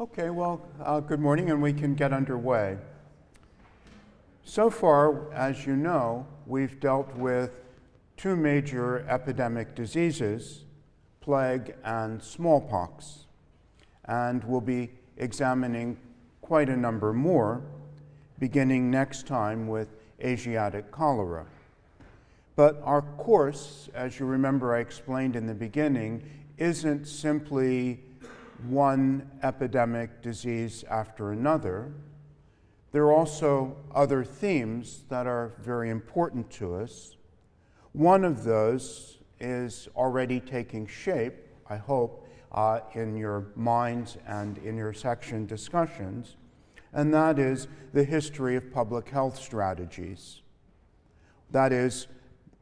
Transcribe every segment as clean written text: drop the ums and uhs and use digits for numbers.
Okay, well, good morning, and we can get underway. So far, as you know, we've dealt with two major epidemic diseases, plague and smallpox, and we'll be examining quite a number more, beginning next time with Asiatic cholera. But our course, as you remember I explained in the beginning, isn't simply one epidemic disease after another. There are also other themes that are very important to us. One of those is already taking shape, I hope, in your minds and in your section discussions, and that is the history of public health strategies. That is,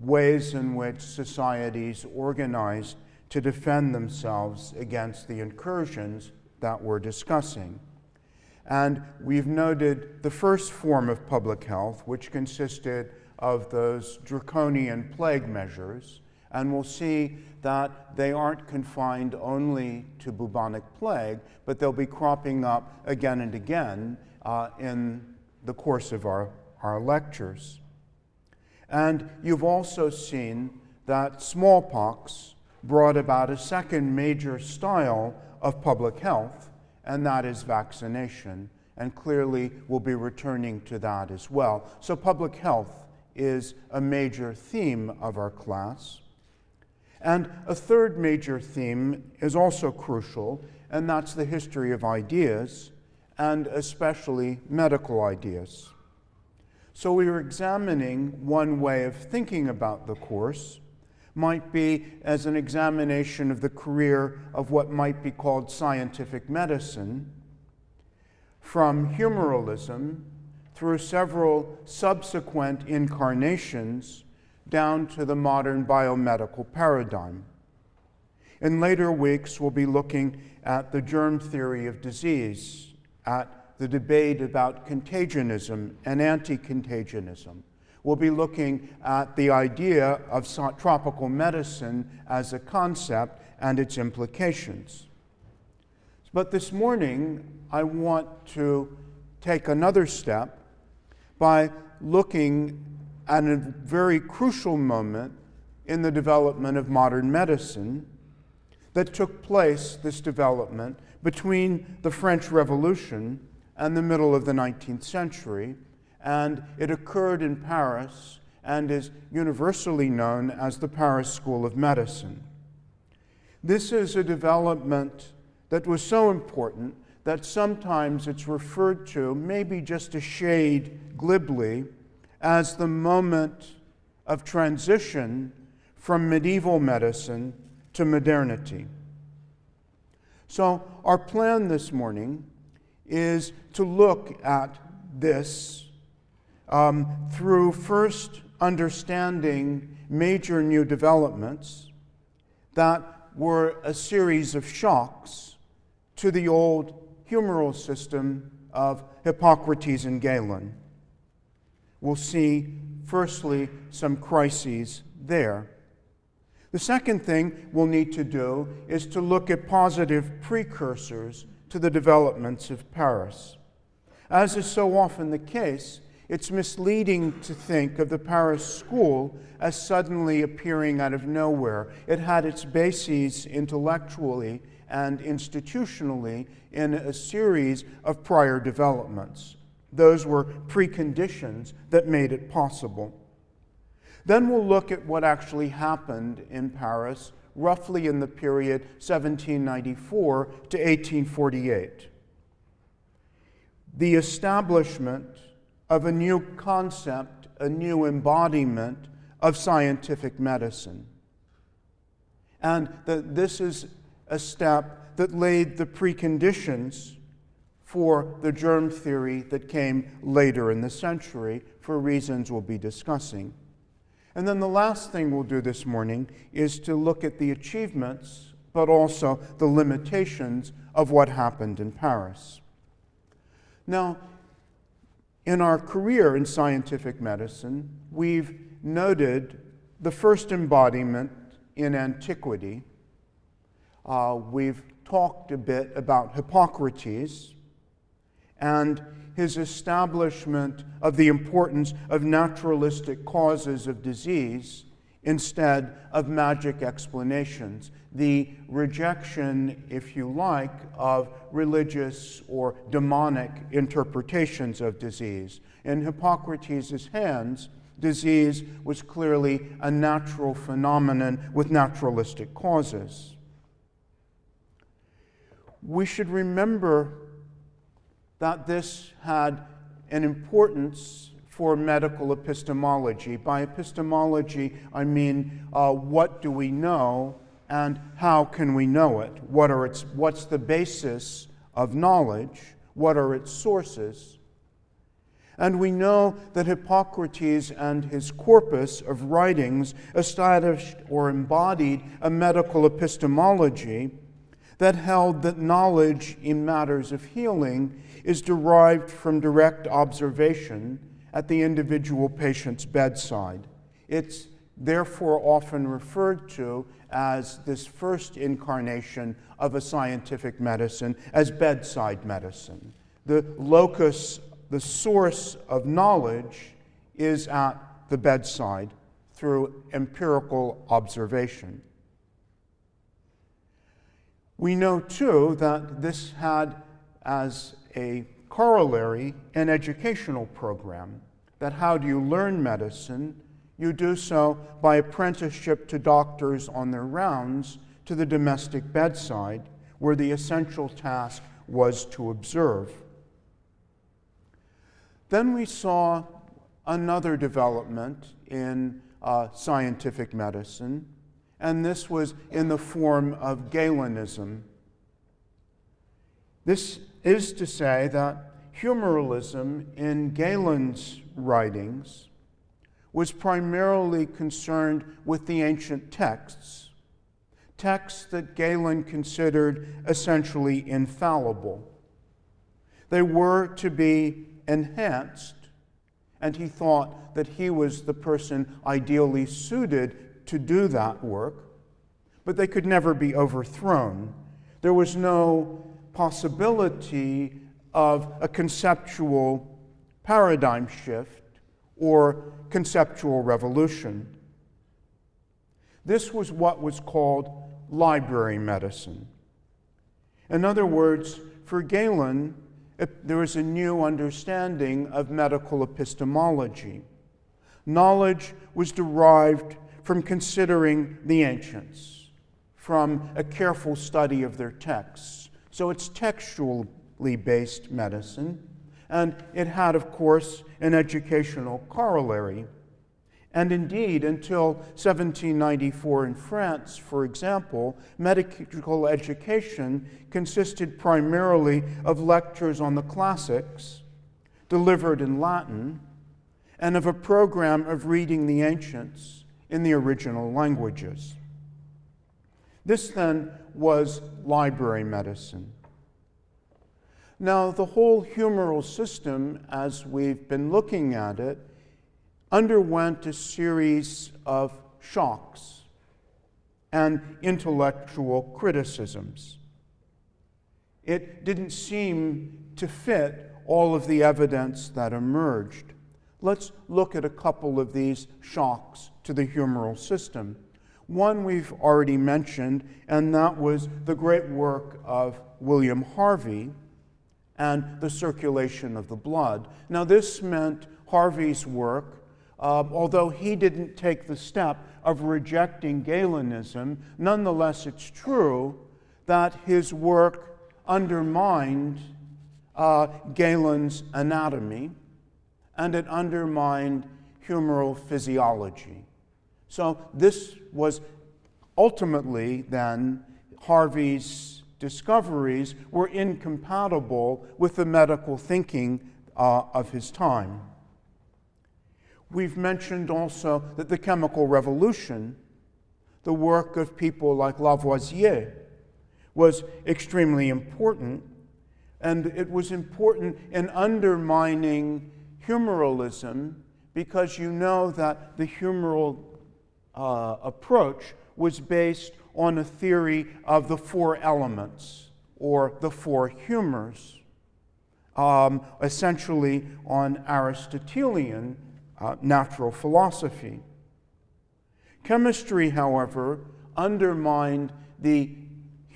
ways in which societies organized to defend themselves against the incursions that we're discussing. And we've noted the first form of public health, which consisted of those draconian plague measures, and we'll see that they aren't confined only to bubonic plague, but they'll be cropping up again and again in the course of our lectures. And you've also seen that smallpox brought about a second major style of public health, and that is vaccination. And clearly we'll be returning to that as well. So public health is a major theme of our class. And a third major theme is also crucial, and that's the history of ideas, and especially medical ideas. So we were examining one way of thinking about the course, might be as an examination of the career of what might be called scientific medicine, from humoralism through several subsequent incarnations down to the modern biomedical paradigm. In later weeks, we'll be looking at the germ theory of disease, at the debate about contagionism and anti-contagionism. We'll be looking at the idea of tropical medicine as a concept and its implications. But this morning, I want to take another step by looking at a very crucial moment in the development of modern medicine that took place, this development, between the French Revolution and the middle of the 19th century, and it occurred in Paris and is universally known as the Paris School of Medicine. This is a development that was so important that sometimes it's referred to, maybe just a shade glibly, as the moment of transition from medieval medicine to modernity. So our plan this morning is to look at this through first understanding major new developments that were a series of shocks to the old humoral system of Hippocrates and Galen. We'll see, firstly, some crises there. The second thing we'll need to do is to look at positive precursors to the developments of Paris. As is so often the case, it's misleading to think of the Paris School as suddenly appearing out of nowhere. It had its bases intellectually and institutionally in a series of prior developments. Those were preconditions that made it possible. Then we'll look at what actually happened in Paris roughly in the period 1794 to 1848. The establishment of a new concept, a new embodiment of scientific medicine. And that this is a step that laid the preconditions for the germ theory that came later in the century for reasons we'll be discussing. And then the last thing we'll do this morning is to look at the achievements, but also the limitations of what happened in Paris. Now, in our career in scientific medicine, we've noted the first embodiment in antiquity. We've talked a bit about Hippocrates and his establishment of the importance of naturalistic causes of disease instead of magic explanations, the rejection, if you like, of religious or demonic interpretations of disease. In Hippocrates' hands, disease was clearly a natural phenomenon with naturalistic causes. We should remember that this had an importance for medical epistemology. By epistemology, I mean what do we know and how can we know it? What's the basis of knowledge? What are its sources? And we know that Hippocrates and his corpus of writings established or embodied a medical epistemology that held that knowledge in matters of healing is derived from direct observation at the individual patient's bedside. It's therefore often referred to as this first incarnation of a scientific medicine as bedside medicine. The locus, the source of knowledge is at the bedside through empirical observation. We know, too, that this had as a corollary an educational program, that how do you learn medicine? You do so by apprenticeship to doctors on their rounds to the domestic bedside, where the essential task was to observe. Then we saw another development in scientific medicine, and this was in the form of Galenism. This is to say that humoralism in Galen's writings was primarily concerned with the ancient texts that Galen considered essentially infallible. They were to be enhanced, and he thought that he was the person ideally suited to do that work, but they could never be overthrown. There was no possibility of a conceptual paradigm shift or conceptual revolution. This was what was called library medicine. In other words, for Galen, there was a new understanding of medical epistemology. Knowledge was derived from considering the ancients, from a careful study of their texts. So it's textually based medicine, and it had, of course, an educational corollary. And indeed, until 1794 in France, for example, medical education consisted primarily of lectures on the classics, delivered in Latin, and of a program of reading the ancients in the original languages. This then was library medicine. Now, the whole humoral system, as we've been looking at it, underwent a series of shocks and intellectual criticisms. It didn't seem to fit all of the evidence that emerged. Let's look at a couple of these shocks to the humoral system. One we've already mentioned, and that was the great work of William Harvey and the circulation of the blood. Now, this meant Harvey's work, although he didn't take the step of rejecting Galenism, nonetheless it's true that his work undermined Galen's anatomy, and it undermined humoral physiology. So this was ultimately then Harvey's discoveries were incompatible with the medical thinking of his time. We've mentioned also that the chemical revolution, the work of people like Lavoisier, was extremely important, and it was important in undermining humoralism because you know that the humoral approach was based on a theory of the four elements, or the four humors, essentially on Aristotelian natural philosophy. Chemistry, however, undermined the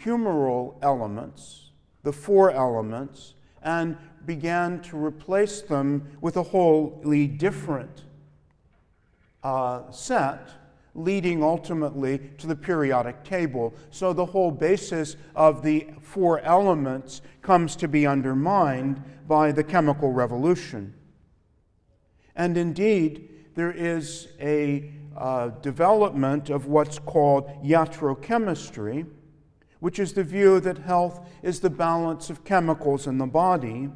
humoral elements, the four elements, and began to replace them with a wholly different set, leading ultimately to the periodic table. So the whole basis of the four elements comes to be undermined by the chemical revolution. And indeed, there is a development of what's called iatrochemistry, which is the view that health is the balance of chemicals in the body,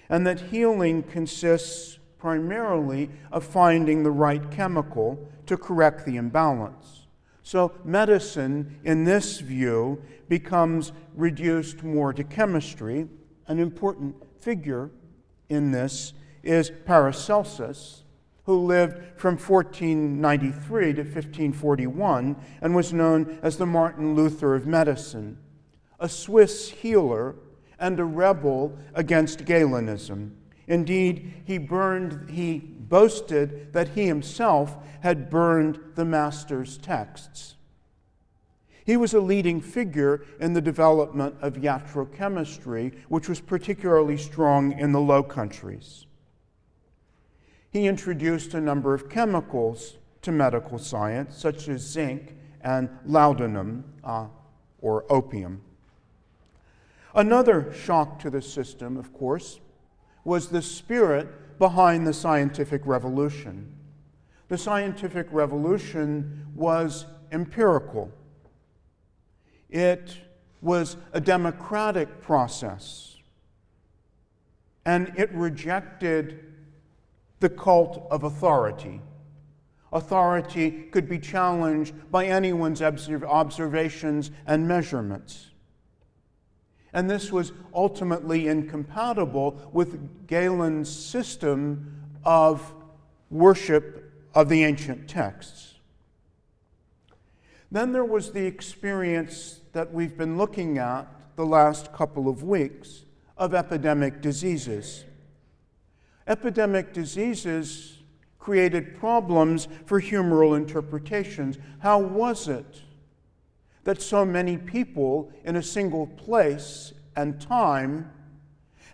and that healing consists primarily of finding the right chemical to correct the imbalance. So medicine, in this view, becomes reduced more to chemistry. An important figure in this is Paracelsus, who lived from 1493 to 1541 and was known as the Martin Luther of medicine, a Swiss healer and a rebel against Galenism. Indeed, he boasted that he himself had burned the master's texts. He was a leading figure in the development of iatrochemistry, which was particularly strong in the Low Countries. He introduced a number of chemicals to medical science, such as zinc and laudanum, or opium. Another shock to the system, of course, was the spirit behind the scientific revolution. The scientific revolution was empirical. It was a democratic process, and it rejected the cult of authority. Authority could be challenged by anyone's observations and measurements. And this was ultimately incompatible with Galen's system of worship of the ancient texts. Then there was the experience that we've been looking at the last couple of weeks of epidemic diseases. Epidemic diseases created problems for humoral interpretations. How was it that so many people in a single place and time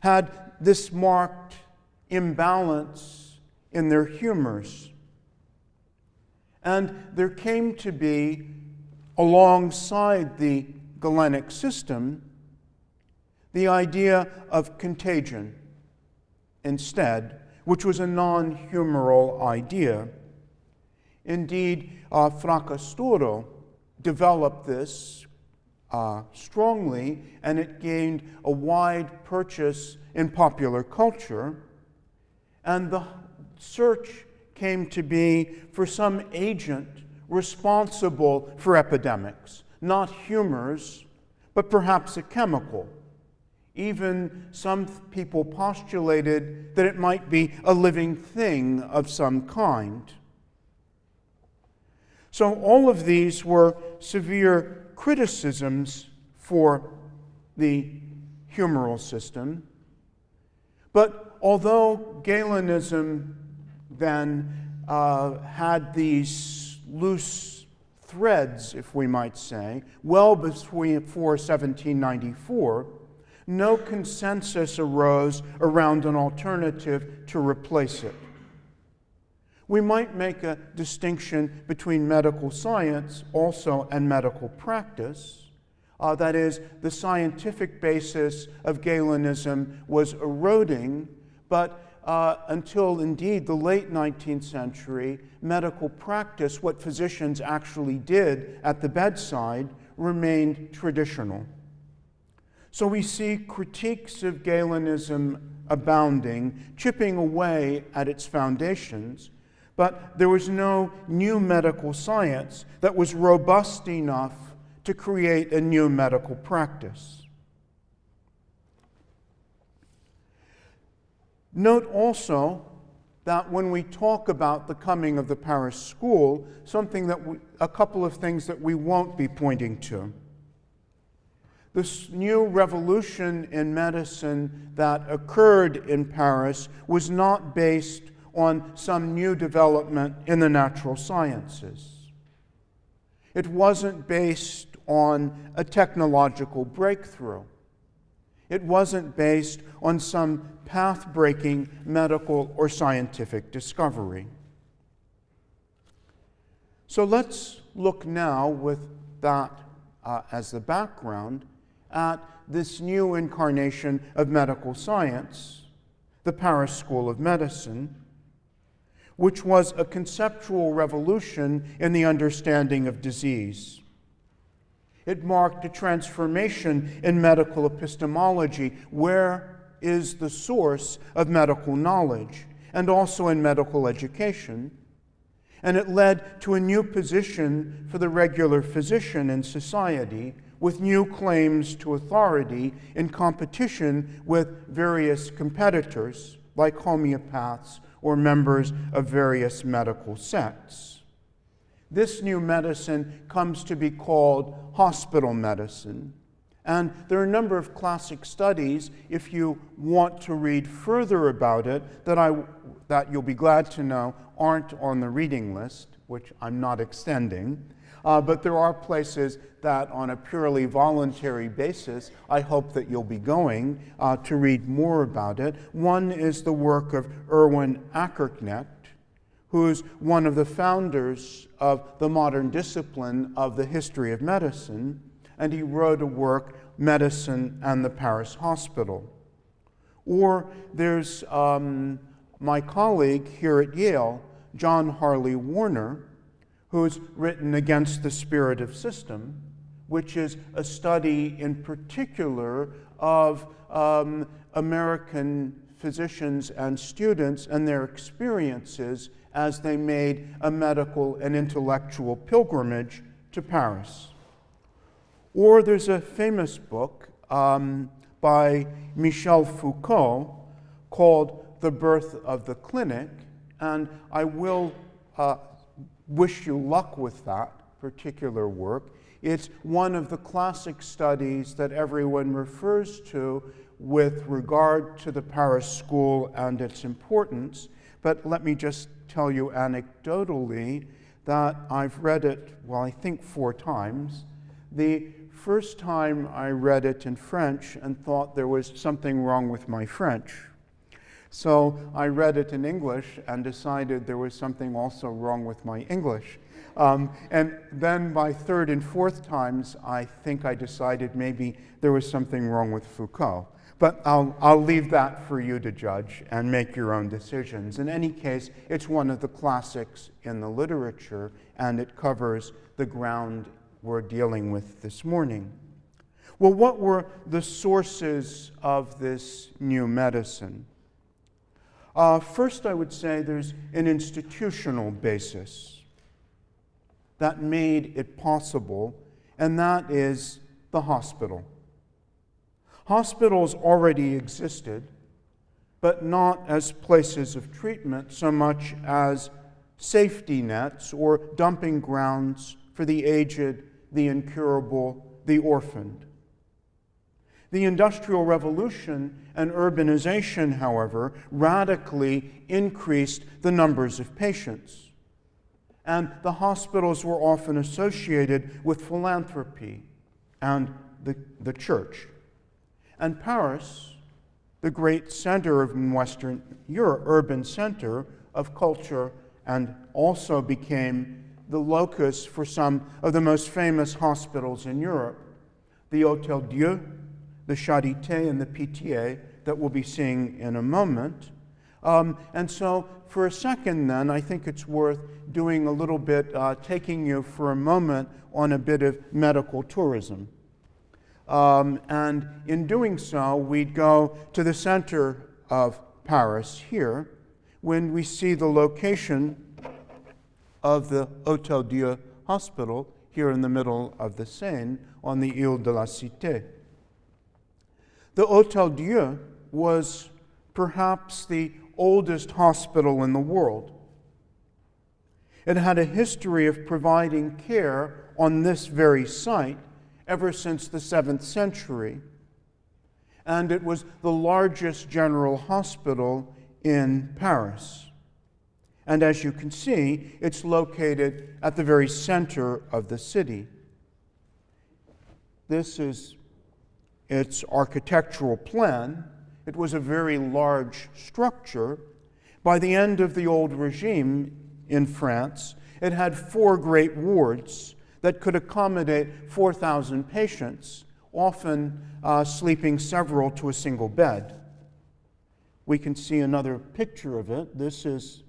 had this marked imbalance in their humors? And there came to be, alongside the Galenic system, the idea of contagion instead, which was a non-humoral idea. Indeed, Fracastoro developed this strongly, and it gained a wide purchase in popular culture. And the search came to be for some agent responsible for epidemics, not humors, but perhaps a chemical. Even some people postulated that it might be a living thing of some kind. So all of these were severe criticisms for the humoral system. But although Galenism then had these loose threads, if we might say, well before 1794, no consensus arose around an alternative to replace it. We might make a distinction between medical science also and medical practice. That is, the scientific basis of Galenism was eroding, but until indeed the late 19th century, medical practice, what physicians actually did at the bedside, remained traditional. So we see critiques of Galenism abounding, chipping away at its foundations, but there was no new medical science that was robust enough to create a new medical practice. Note also that when we talk about the coming of the Paris School, a couple of things that we won't be pointing to. This new revolution in medicine that occurred in Paris was not based on some new development in the natural sciences. It wasn't based on a technological breakthrough. It wasn't based on some path-breaking medical or scientific discovery. So let's look now, with that as the background, at this new incarnation of medical science, the Paris School of Medicine, which was a conceptual revolution in the understanding of disease. It marked a transformation in medical epistemology, where is the source of medical knowledge, and also in medical education. And it led to a new position for the regular physician in society, with new claims to authority in competition with various competitors, like homeopaths or members of various medical sects. This new medicine comes to be called hospital medicine. And there are a number of classic studies, if you want to read further about it, that you'll be glad to know aren't on the reading list, which I'm not extending. But there are places that, on a purely voluntary basis, I hope that you'll be going to read more about it. One is the work of Erwin Akerknecht, who's one of the founders of the modern discipline of the history of medicine, and he wrote a work, Medicine and the Paris Hospital. Or there's my colleague here at Yale, John Harley Warner, who's written Against the Spirit of System, which is a study in particular of American physicians and students and their experiences as they made a medical and intellectual pilgrimage to Paris. Or there's a famous book by Michel Foucault called The Birth of the Clinic, and I will wish you luck with that particular work. It's one of the classic studies that everyone refers to with regard to the Paris School and its importance. But let me just tell you anecdotally that I've read it, well, I think 4 times. The first time I read it in French and thought there was something wrong with my French. So I read it in English and decided there was something also wrong with my English. And then by 3rd and 4th times, I think I decided maybe there was something wrong with Foucault. But I'll leave that for you to judge and make your own decisions. In any case, it's one of the classics in the literature, and it covers the ground we're dealing with this morning. Well, what were the sources of this new medicine? First, I would say there's an institutional basis that made it possible, and that is the hospital. Hospitals already existed, but not as places of treatment so much as safety nets or dumping grounds for the aged, the incurable, the orphaned. The Industrial Revolution and urbanization, however, radically increased the numbers of patients. And the hospitals were often associated with philanthropy and the church. And Paris, the great center of Western Europe, urban center of culture, and also became the locus for some of the most famous hospitals in Europe, the Hotel-Dieu, the Charité, and the Pitié, that we'll be seeing in a moment. And so for a second then, I think it's worth doing a little bit, taking you for a moment on a bit of medical tourism. And in doing so, we'd go to the center of Paris here, when we see the location of the Hotel-Dieu hospital here in the middle of the Seine on the Ile de la Cité. The Hotel-Dieu was perhaps the oldest hospital in the world. It had a history of providing care on this very site ever since the 7th century, and it was the largest general hospital in Paris. And as you can see, it's located at the very center of the city. This is its architectural plan. It was a very large structure. By the end of the old regime in France, it had 4 great wards that could accommodate 4,000 patients, often sleeping several to a single bed. We can see another picture of it. This is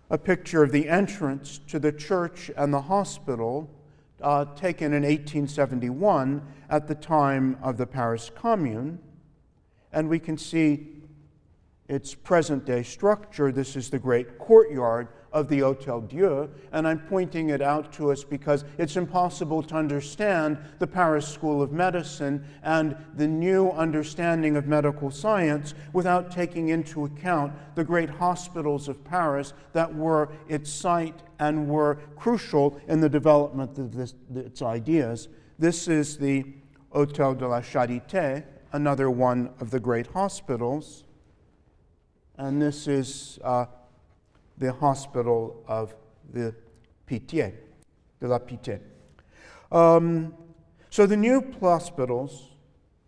a picture of the entrance to the church and the hospital taken in 1871 at the time of the Paris Commune. And we can see its present-day structure. This is the great courtyard of the Hotel-Dieu, and I'm pointing it out to us because it's impossible to understand the Paris School of Medicine and the new understanding of medical science without taking into account the great hospitals of Paris that were its site and were crucial in the development of its ideas. This is the Hôtel de la Charité, another one of the great hospitals, and this is the hospital of the Pitié, de la Pitié. So the new hospitals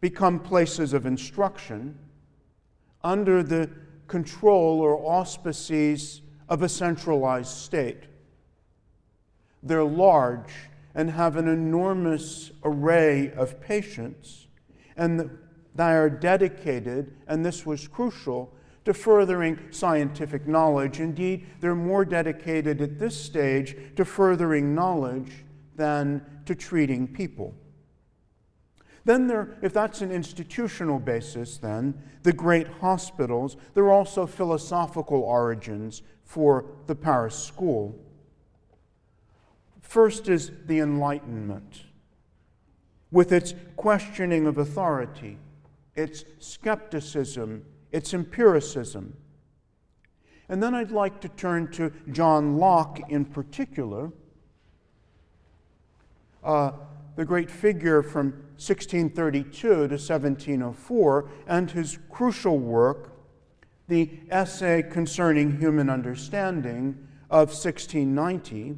become places of instruction under the control or auspices of a centralized state. They're large and have an enormous array of patients, and they are dedicated, and this was crucial, to furthering scientific knowledge. Indeed, they're more dedicated at this stage to furthering knowledge than to treating people. Then if that's an institutional basis, then, the great hospitals, there are also philosophical origins for the Paris School. First is the Enlightenment, with its questioning of authority, its skepticism, its empiricism. And then I'd like to turn to John Locke in particular, the great figure from 1632 to 1704, and his crucial work, the Essay Concerning Human Understanding of 1690,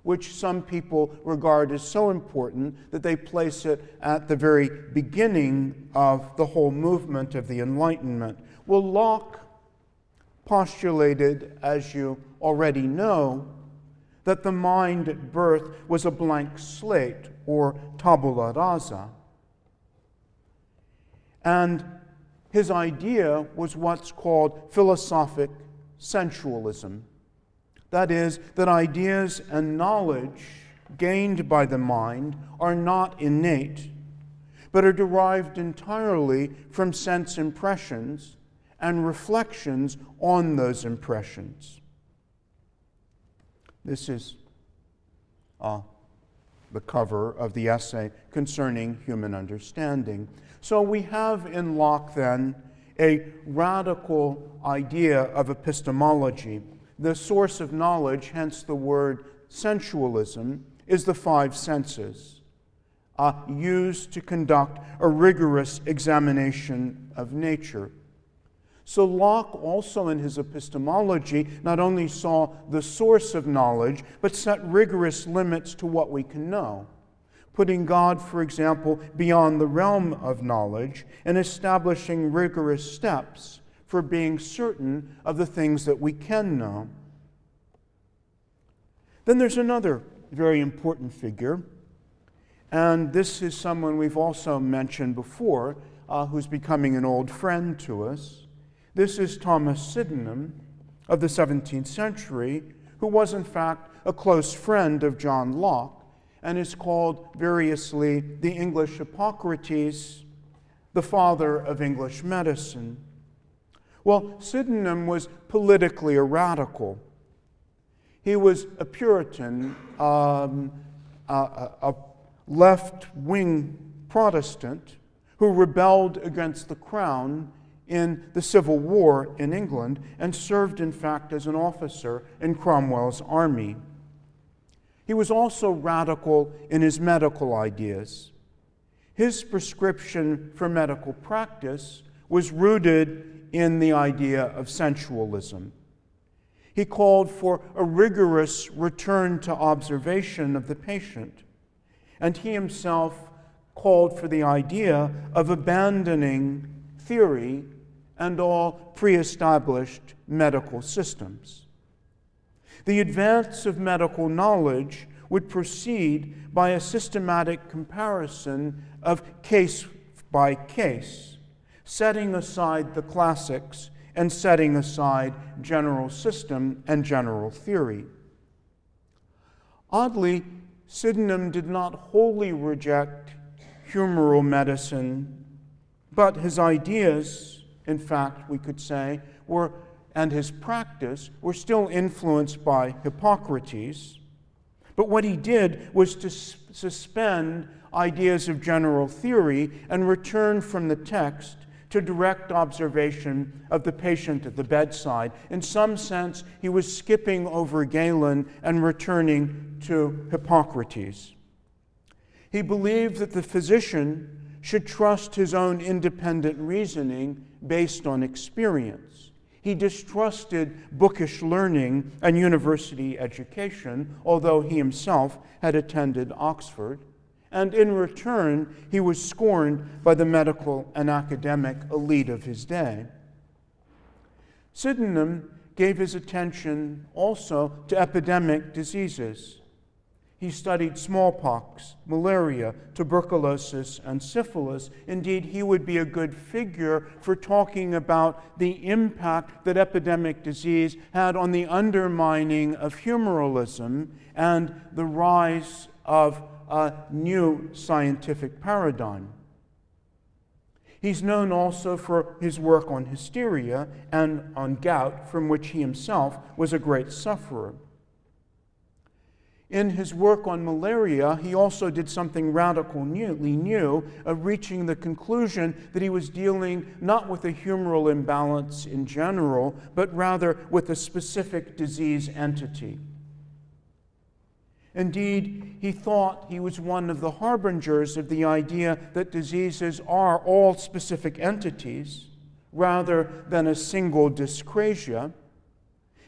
which some people regard as so important that they place it at the very beginning of the whole movement of the Enlightenment. Well, Locke postulated, as you already know, that the mind at birth was a blank slate, or tabula rasa. And his idea was what's called philosophic sensualism. That is, that ideas and knowledge gained by the mind are not innate, but are derived entirely from sense impressions and reflections on those impressions. This is the cover of the Essay Concerning Human Understanding. So we have in Locke, then, a radical idea of epistemology. The source of knowledge, hence the word sensualism, is the 5 senses, used to conduct a rigorous examination of nature. So Locke also in his epistemology not only saw the source of knowledge, but set rigorous limits to what we can know, putting God, for example, beyond the realm of knowledge and establishing rigorous steps for being certain of the things that we can know. Then there's another very important figure, and this is someone we've also mentioned before, who's becoming an old friend to us. This is Thomas Sydenham of the 17th century, who was in fact a close friend of John Locke, and is called variously the English Hippocrates, the father of English medicine. Well, Sydenham was politically a radical. He was a Puritan, a left-wing Protestant who rebelled against the crown in the Civil War in England and served, in fact, as an officer in Cromwell's army. He was also radical in his medical ideas. His prescription for medical practice was rooted in the idea of sensualism. He called for a rigorous return to observation of the patient, and he himself called for the idea of abandoning theory and all pre-established medical systems. The advance of medical knowledge would proceed by a systematic comparison of case by case, setting aside the classics and setting aside general system and general theory. Oddly, Sydenham did not wholly reject humoral medicine, but his ideas, in fact, we could say, and his practice were still influenced by Hippocrates. But what he did was to suspend ideas of general theory and return from the text to direct observation of the patient at the bedside. In some sense, he was skipping over Galen and returning to Hippocrates. He believed that the physician should trust his own independent reasoning based on experience. He distrusted bookish learning and university education, although he himself had attended Oxford. And in return, he was scorned by the medical and academic elite of his day. Sydenham gave his attention also to epidemic diseases. He studied smallpox, malaria, tuberculosis, and syphilis. Indeed, he would be a good figure for talking about the impact that epidemic disease had on the undermining of humoralism and the rise of a new scientific paradigm. He's known also for his work on hysteria and on gout, from which he himself was a great sufferer. In his work on malaria, he also did something radically new of reaching the conclusion that he was dealing not with a humoral imbalance in general, but rather with a specific disease entity. Indeed, he thought he was one of the harbingers of the idea that diseases are all specific entities rather than a single dyscrasia.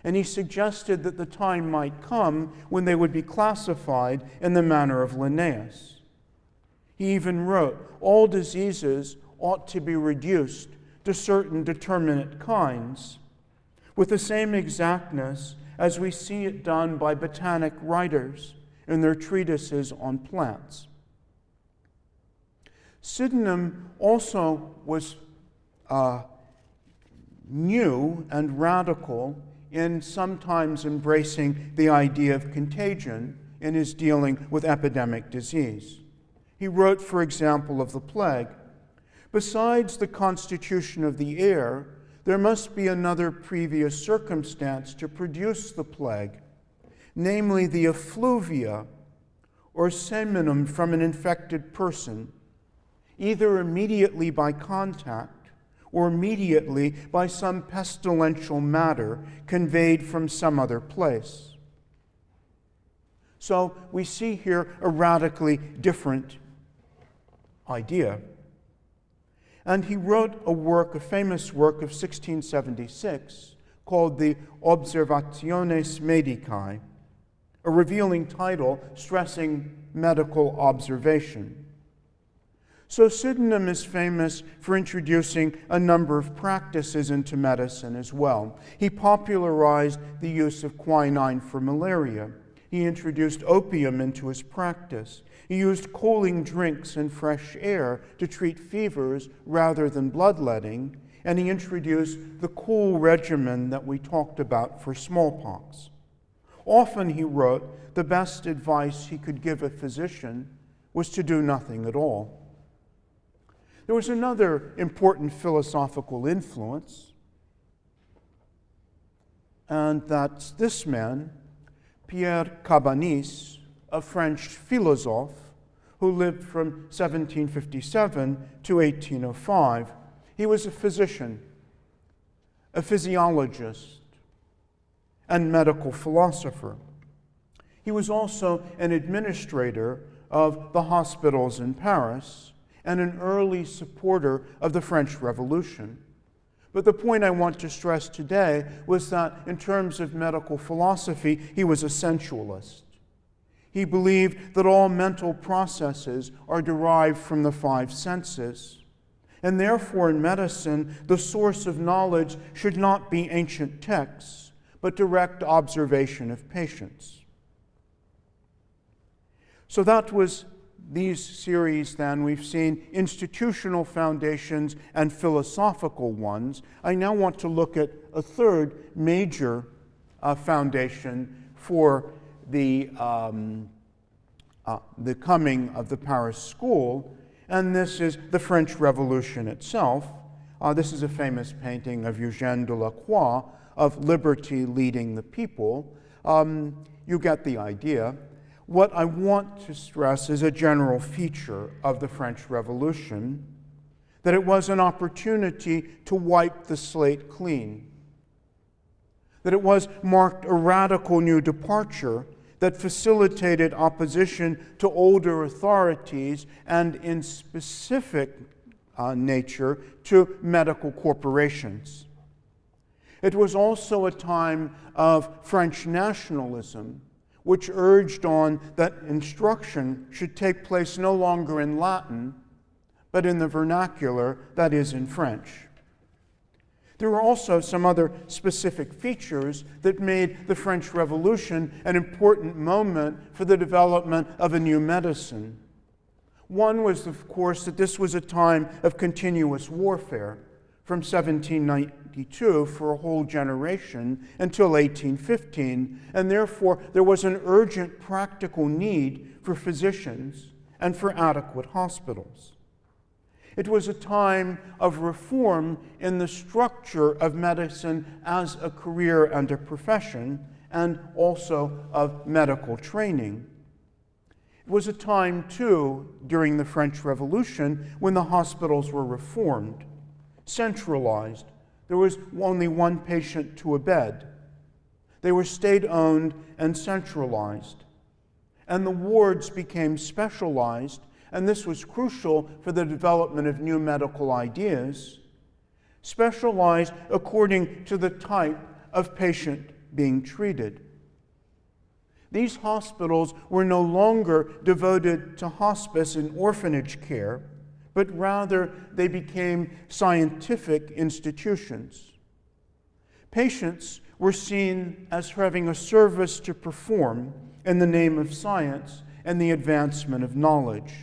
And he suggested that the time might come when they would be classified in the manner of Linnaeus. He even wrote, all diseases ought to be reduced to certain determinate kinds, with the same exactness as we see it done by botanic writers in their treatises on plants. Sydenham also was new and radical in sometimes embracing the idea of contagion in his dealing with epidemic disease. He wrote, for example, of the plague, "Besides the constitution of the air, there must be another previous circumstance to produce the plague, namely the effluvia, or seminum from an infected person, either immediately by contact or immediately by some pestilential matter conveyed from some other place." So we see here a radically different idea. And he wrote a famous work of 1676 called the Observationes Medicae, a revealing title stressing medical observation. So Sydenham is famous for introducing a number of practices into medicine as well. He popularized the use of quinine for malaria. He introduced opium into his practice. He used cooling drinks and fresh air to treat fevers rather than bloodletting. And he introduced the cool regimen that we talked about for smallpox. Often, he wrote, the best advice he could give a physician was to do nothing at all. There was another important philosophical influence, and that's this man, Pierre Cabanis, a French philosophe who lived from 1757 to 1805. He was a physician, a physiologist, and medical philosopher. He was also an administrator of the hospitals in Paris and an early supporter of the French Revolution. But the point I want to stress today was that in terms of medical philosophy, he was a sensualist. He believed that all mental processes are derived from the five senses, and therefore in medicine, the source of knowledge should not be ancient texts, but direct observation of patients. So that was these series then. We've seen institutional foundations and philosophical ones. I now want to look at a third major foundation for the coming of the Paris School, and this is the French Revolution itself. This is a famous painting of Eugène Delacroix of liberty leading the people. You get the idea. What I want to stress is a general feature of the French Revolution, that it was an opportunity to wipe the slate clean, that it marked a radical new departure that facilitated opposition to older authorities and in specific nature to medical corporations. It was also a time of French nationalism, which urged on that instruction should take place no longer in Latin, but in the vernacular, that is, in French. There were also some other specific features that made the French Revolution an important moment for the development of a new medicine. One was, of course, that this was a time of continuous warfare from 1792 for a whole generation until 1815, and therefore there was an urgent practical need for physicians and for adequate hospitals. It was a time of reform in the structure of medicine as a career and a profession, and also of medical training. It was a time, too, during the French Revolution, when the hospitals were reformed, centralized. There was only one patient to a bed. They were state-owned and centralized. And the wards became specialized, and this was crucial for the development of new medical ideas, specialized according to the type of patient being treated. These hospitals were no longer devoted to hospice and orphanage care, but rather they became scientific institutions. Patients were seen as having a service to perform in the name of science and the advancement of knowledge.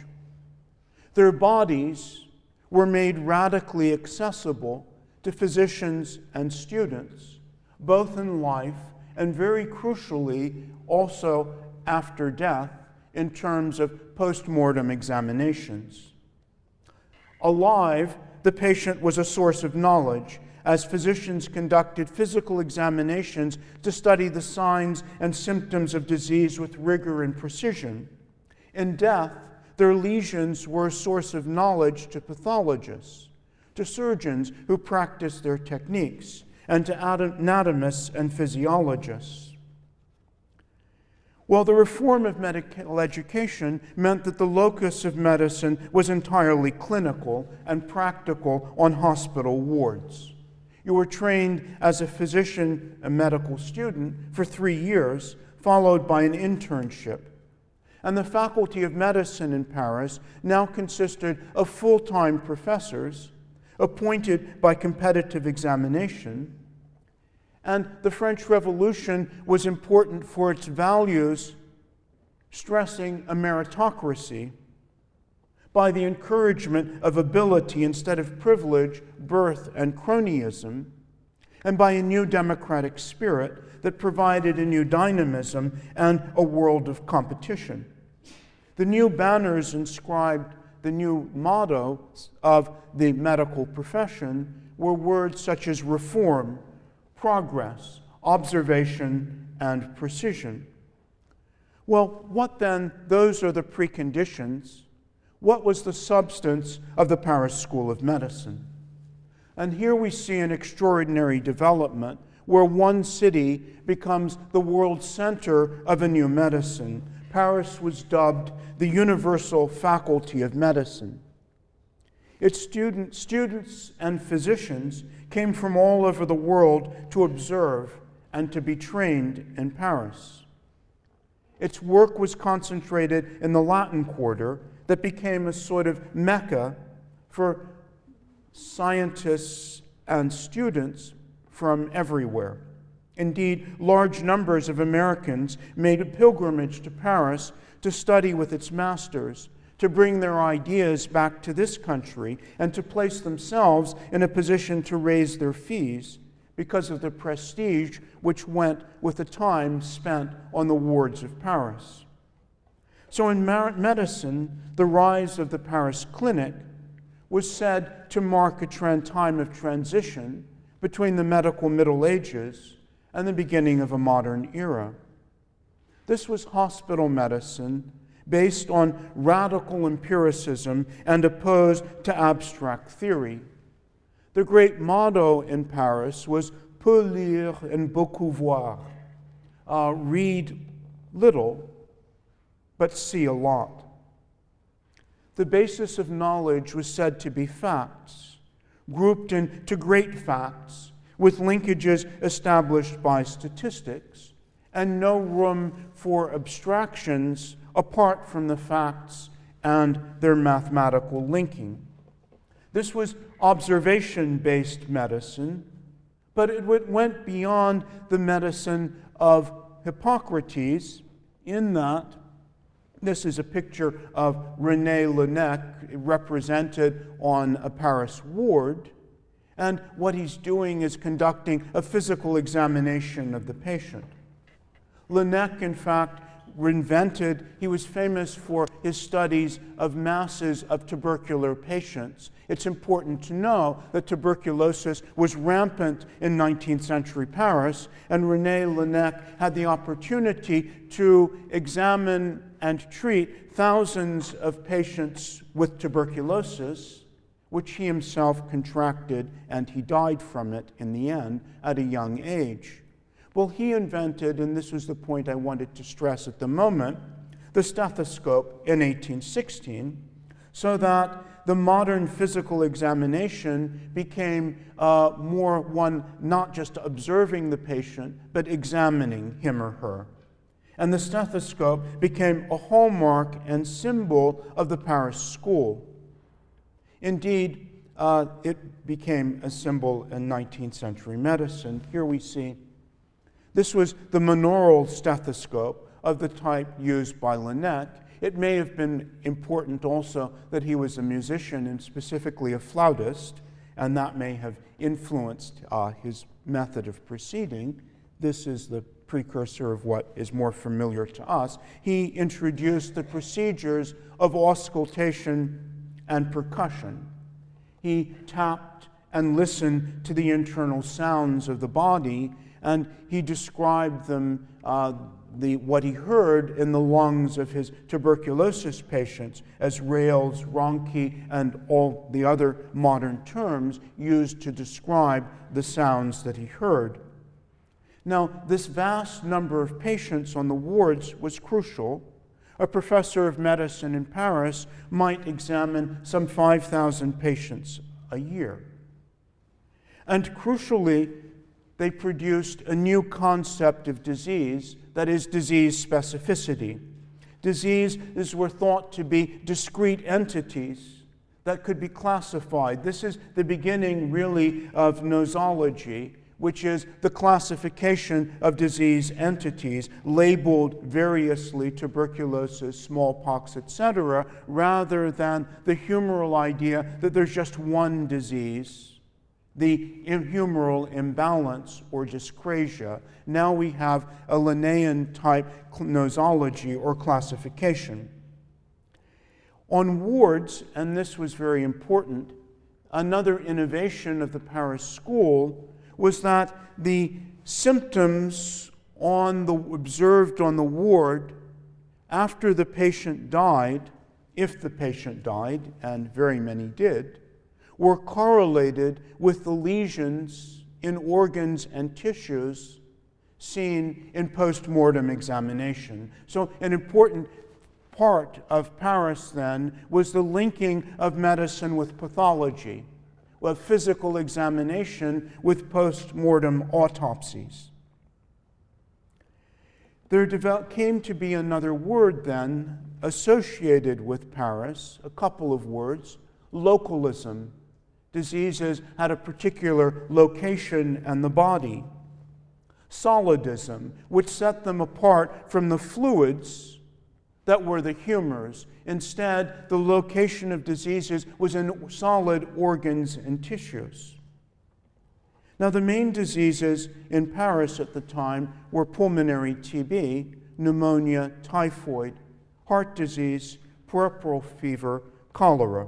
Their bodies were made radically accessible to physicians and students, both in life and very crucially also after death in terms of post-mortem examinations. Alive, the patient was a source of knowledge, as physicians conducted physical examinations to study the signs and symptoms of disease with rigor and precision. In death, their lesions were a source of knowledge to pathologists, to surgeons who practiced their techniques, and to anatomists and physiologists. Well, the reform of medical education meant that the locus of medicine was entirely clinical and practical on hospital wards. You were trained as a physician, a medical student, for 3 years, followed by an internship. And the Faculty of Medicine in Paris now consisted of full-time professors appointed by competitive examination. And the French Revolution was important for its values, stressing a meritocracy by the encouragement of ability instead of privilege, birth, and cronyism, and by a new democratic spirit that provided a new dynamism and a world of competition. The new banners inscribed the new motto of the medical profession were words such as reform, progress, observation, and precision. Well, what then? Those are the preconditions. What was the substance of the Paris School of Medicine? And here we see an extraordinary development where one city becomes the world center of a new medicine. Paris was dubbed the universal faculty of medicine. Its students and physicians came from all over the world to observe and to be trained in Paris. Its work was concentrated in the Latin Quarter that became a sort of mecca for scientists and students from everywhere. Indeed, large numbers of Americans made a pilgrimage to Paris to study with its masters, to bring their ideas back to this country, and to place themselves in a position to raise their fees because of the prestige which went with the time spent on the wards of Paris. So in medicine, the rise of the Paris Clinic was said to mark a time of transition between the medical Middle Ages and the beginning of a modern era. This was hospital medicine based on radical empiricism and opposed to abstract theory. The great motto in Paris was peu lire and beaucoup voir, read little, but see a lot. The basis of knowledge was said to be facts, grouped into great facts, with linkages established by statistics, and no room for abstractions apart from the facts and their mathematical linking. This was observation-based medicine, but it went beyond the medicine of Hippocrates in that this is a picture of René Laennec represented on a Paris ward, and what he's doing is conducting a physical examination of the patient. Laennec, in fact, he was famous for his studies of masses of tubercular patients. It's important to know that tuberculosis was rampant in 19th-century Paris, and René Laennec had the opportunity to examine and treat thousands of patients with tuberculosis, which he himself contracted, and he died from it in the end at a young age. Well, he invented, and this was the point I wanted to stress at the moment, the stethoscope in 1816, so that the modern physical examination became more one not just observing the patient, but examining him or her. And the stethoscope became a hallmark and symbol of the Paris school. Indeed, it became a symbol in 19th-century medicine. Here we see this was the monaural stethoscope of the type used by Laennec. It may have been important also that he was a musician and specifically a flautist, and that may have influenced his method of proceeding. This is the precursor of what is more familiar to us. He introduced the procedures of auscultation and percussion. He tapped and listened to the internal sounds of the body, and he described them, what he heard in the lungs of his tuberculosis patients as rales, rhonchi, and all the other modern terms used to describe the sounds that he heard. Now, this vast number of patients on the wards was crucial. A professor of medicine in Paris might examine some 5,000 patients a year. And crucially, they produced a new concept of disease, that is, disease specificity. Diseases were thought to be discrete entities that could be classified. This is the beginning, really, of nosology, which is the classification of disease entities labeled variously, tuberculosis, smallpox, etc., rather than the humoral idea that there's just one disease, the humoral imbalance or dyscrasia. Now we have a Linnaean type nosology or classification. On wards, and this was very important, another innovation of the Paris school was that the symptoms observed on the ward after the patient died, if the patient died, and very many did, were correlated with the lesions in organs and tissues seen in post-mortem examination. So an important part of Paris then was the linking of medicine with pathology, of physical examination with post-mortem autopsies. There came to be another word then associated with Paris, a couple of words, localism. Diseases had a particular location in the body. Solidism, which set them apart from the fluids that were the humors. Instead, the location of diseases was in solid organs and tissues. Now, the main diseases in Paris at the time were pulmonary TB, pneumonia, typhoid, heart disease, puerperal fever, cholera.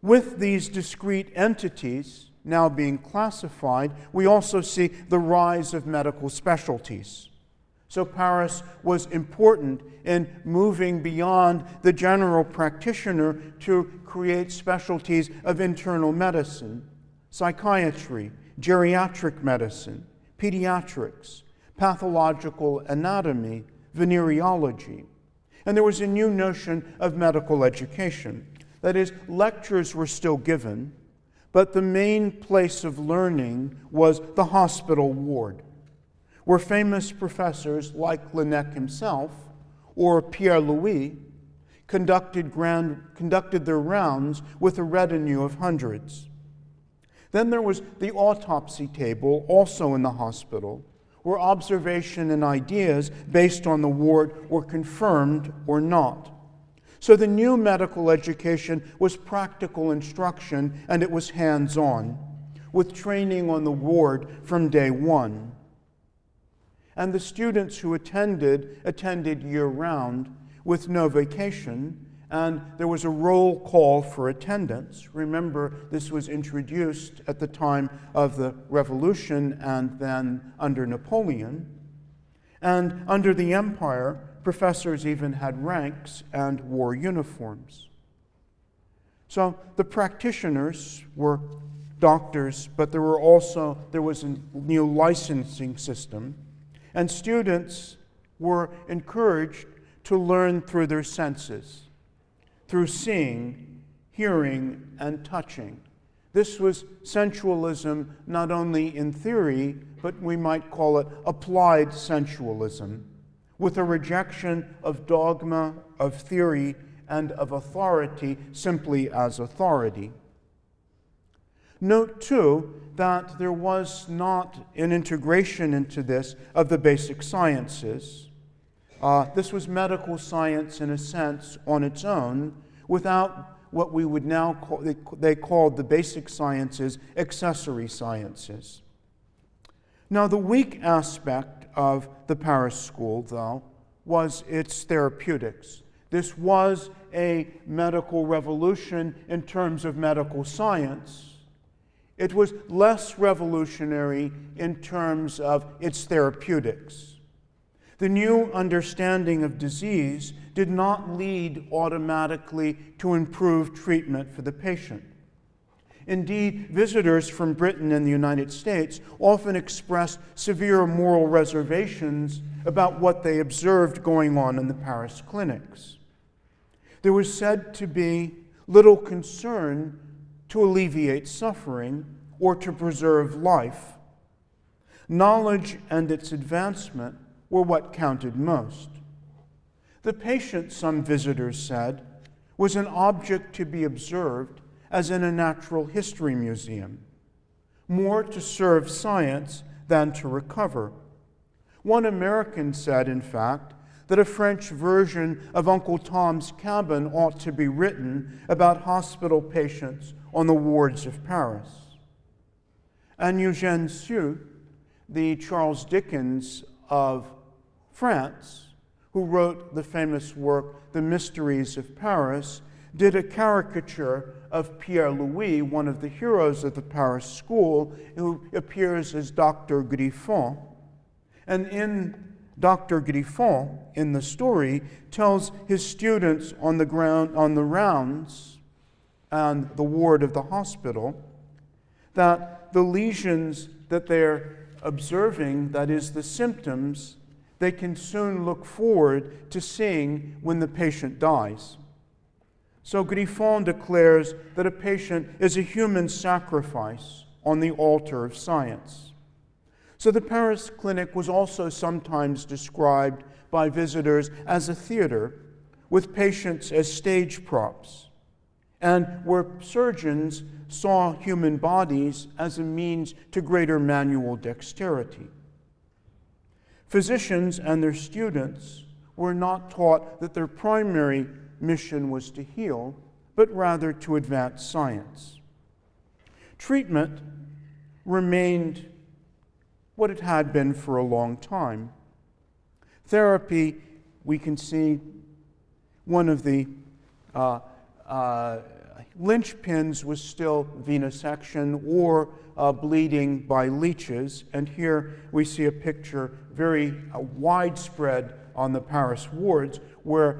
With these discrete entities now being classified, we also see the rise of medical specialties. So Paris was important in moving beyond the general practitioner to create specialties of internal medicine, psychiatry, geriatric medicine, pediatrics, pathological anatomy, venereology. And there was a new notion of medical education. That is, lectures were still given, but the main place of learning was the hospital ward, where famous professors like Galenic himself or Pierre Louis conducted their rounds with a retinue of hundreds. Then there was the autopsy table, also in the hospital, where observation and ideas based on the ward were confirmed or not. So the new medical education was practical instruction, and it was hands-on, with training on the ward from day one. And the students who attended year-round with no vacation, and there was a roll call for attendance. Remember, this was introduced at the time of the Revolution and then under Napoleon. And under the Empire, professors even had ranks and wore uniforms. So the practitioners were doctors, but there was a new licensing system, and students were encouraged to learn through their senses, through seeing, hearing, and touching. This was sensualism not only in theory, but we might call it applied sensualism, with a rejection of dogma, of theory, and of authority simply as authority. Note, too, that there was not an integration into this of the basic sciences. This was medical science, in a sense, on its own, without what we would now call, they called the basic sciences accessory sciences. Now, the weak aspect of the Paris School, though, was its therapeutics. This was a medical revolution in terms of medical science. It was less revolutionary in terms of its therapeutics. The new understanding of disease did not lead automatically to improved treatment for the patient. Indeed, visitors from Britain and the United States often expressed severe moral reservations about what they observed going on in the Paris clinics. There was said to be little concern to alleviate suffering or to preserve life. Knowledge and its advancement were what counted most. The patient, some visitors said, was an object to be observed as in a natural history museum, more to serve science than to recover. One American said, in fact, that a French version of Uncle Tom's Cabin ought to be written about hospital patients on the wards of Paris. And Eugène Sue, the Charles Dickens of France, who wrote the famous work, The Mysteries of Paris, did a caricature of Pierre Louis, one of the heroes of the Paris School, who appears as Dr. Griffon. And in Dr. Griffon, in the story, tells his students on the rounds and the ward of the hospital, that the lesions that they're observing, that is, the symptoms, they can soon look forward to seeing when the patient dies. So Griffon declares that a patient is a human sacrifice on the altar of science. So the Paris clinic was also sometimes described by visitors as a theater, with patients as stage props, and where surgeons saw human bodies as a means to greater manual dexterity. Physicians and their students were not taught that their primary mission was to heal, but rather to advance science. Treatment remained what it had been for a long time. Therapy, we can see one of the linchpins was still venesection or bleeding by leeches. And here we see a picture very widespread on the Paris wards where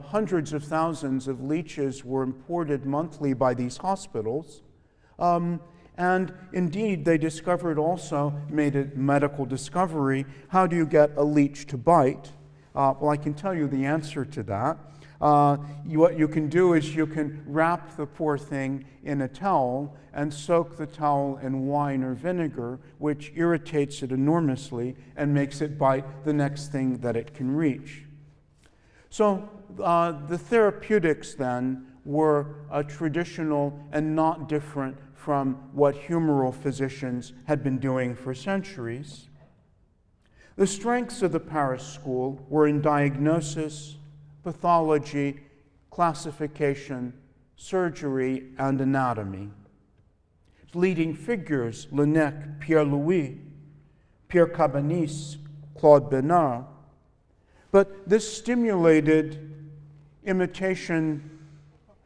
hundreds of thousands of leeches were imported monthly by these hospitals. And indeed, they discovered also, made a medical discovery, how do you get a leech to bite? Well, I can tell you the answer to that. What you can do is you can wrap the poor thing in a towel and soak the towel in wine or vinegar, which irritates it enormously and makes it bite the next thing that it can reach. So the therapeutics then were traditional and not different from what humoral physicians had been doing for centuries. The strengths of the Paris school were in diagnosis, pathology, classification, surgery, and anatomy. Leading figures, Laennec, Pierre-Louis, Pierre Cabanis, Claude Bernard. But this stimulated imitation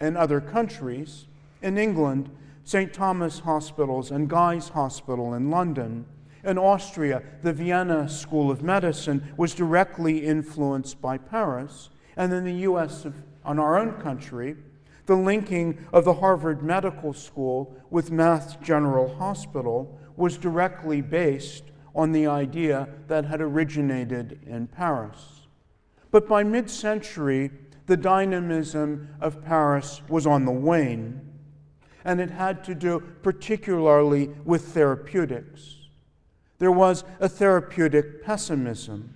in other countries. In England, St. Thomas Hospitals and Guy's Hospital in London. In Austria, the Vienna School of Medicine was directly influenced by Paris. And in the U.S., on our own country, the linking of the Harvard Medical School with Mass General Hospital was directly based on the idea that had originated in Paris. But by mid-century, the dynamism of Paris was on the wane, and it had to do particularly with therapeutics. There was a therapeutic pessimism.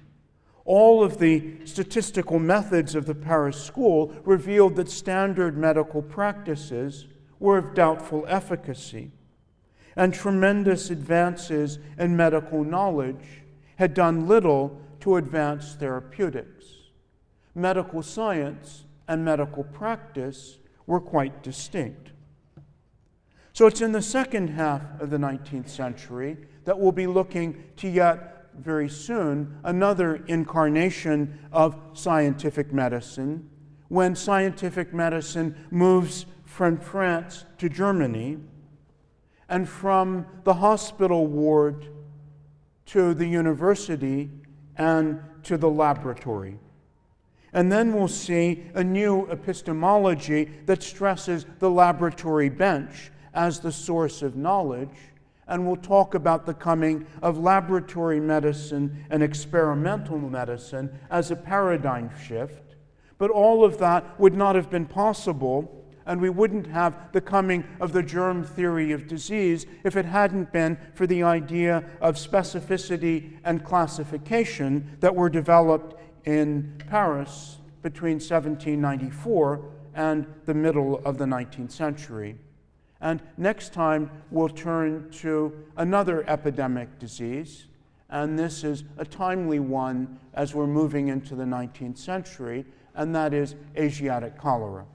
All of the statistical methods of the Paris school revealed that standard medical practices were of doubtful efficacy, and tremendous advances in medical knowledge had done little to advance therapeutics. Medical science and medical practice were quite distinct. So it's in the second half of the 19th century that we'll be looking to yet very soon another incarnation of scientific medicine, when scientific medicine moves from France to Germany, and from the hospital ward to the university and to the laboratory. And then we'll see a new epistemology that stresses the laboratory bench as the source of knowledge, and we'll talk about the coming of laboratory medicine and experimental medicine as a paradigm shift. But all of that would not have been possible, and we wouldn't have the coming of the germ theory of disease if it hadn't been for the idea of specificity and classification that were developed in Paris between 1794 and the middle of the 19th century. And next time, we'll turn to another epidemic disease, and this is a timely one as we're moving into the 19th century, and that is Asiatic cholera.